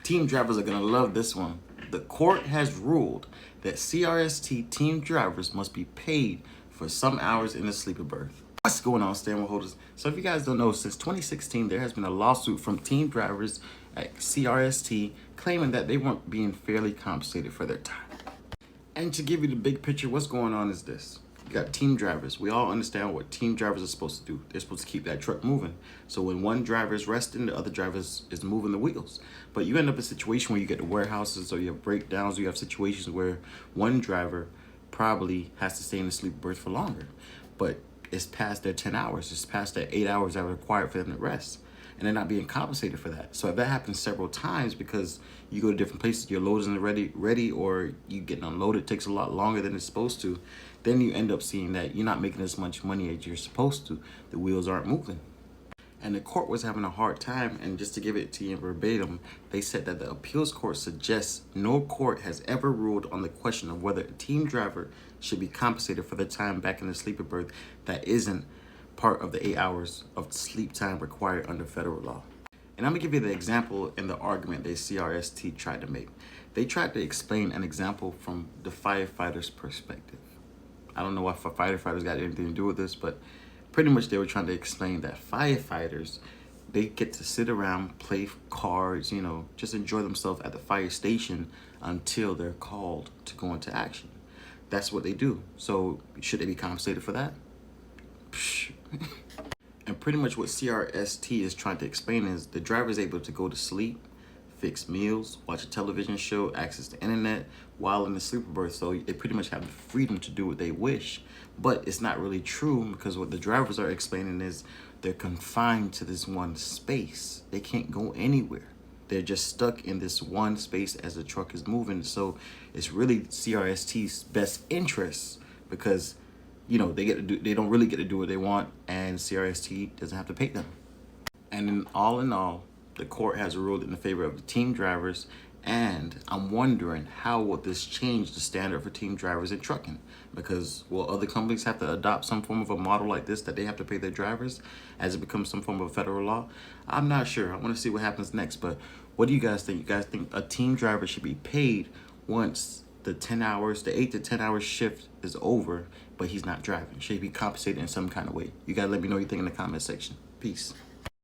Team drivers are going to love this one. The court has ruled that CRST team drivers must be paid for some hours in the sleeper berth. What's going on, steering holders? So if you guys don't know, since 2016, there has been a lawsuit from team drivers at CRST claiming that they weren't being fairly compensated for their time. And to give you the big picture, what's going on is this. You got team drivers. We all understand what team drivers are supposed to do. They're supposed to keep that truck moving. So when one driver is resting, the other driver is moving the wheels. But you end up in a situation where you get the warehouses, or you have breakdowns, or you have situations where one driver probably has to stay in the sleeper berth for longer. But it's past their 10 hours. It's past their 8 hours that are required for them to rest. And they're not being compensated for that. So if that happens several times because you go to different places, your load isn't ready, or you getting unloaded, it takes a lot longer than it's supposed to, then you end up seeing that you're not making as much money as you're supposed to. The wheels aren't moving. And the court was having a hard time, and just to give it to you verbatim, they said that the appeals court suggests no court has ever ruled on the question of whether a team driver should be compensated for their time back in the sleeper berth that isn't part of the 8 hours of sleep time required under federal law. And I'm gonna give you the example in the argument that CRST tried to make. They tried to explain an example from the firefighter's perspective. I don't know what firefighters got anything to do with this, but pretty much they were trying to explain that firefighters, they get to sit around, play cards, just enjoy themselves at the fire station until they're called to go into action. That's what they do. So should they be compensated for that? And pretty much what CRST is trying to explain is the driver is able to go to sleep, fix meals, watch a television show, access the internet while in the sleeper berth. So they pretty much have the freedom to do what they wish. But it's not really true, because what the drivers are explaining is they're confined to this one space. They can't go anywhere. They're just stuck in this one space as the truck is moving. So it's really CRST's best interest, because they don't really get to do what they want, and CRST doesn't have to pay them. And in all, the court has ruled in the favor of the team drivers, and I'm wondering, how will this change the standard for team drivers in trucking? Because will other companies have to adopt some form of a model like this, that they have to pay their drivers as it becomes some form of federal law? I'm not sure. I want to see what happens next. But what do you guys think? You guys think a team driver should be paid once the 8 to 10 hour shift is over, but he's not driving? Should he be compensated in some kind of way? You gotta let me know what you think in the comment section. Peace.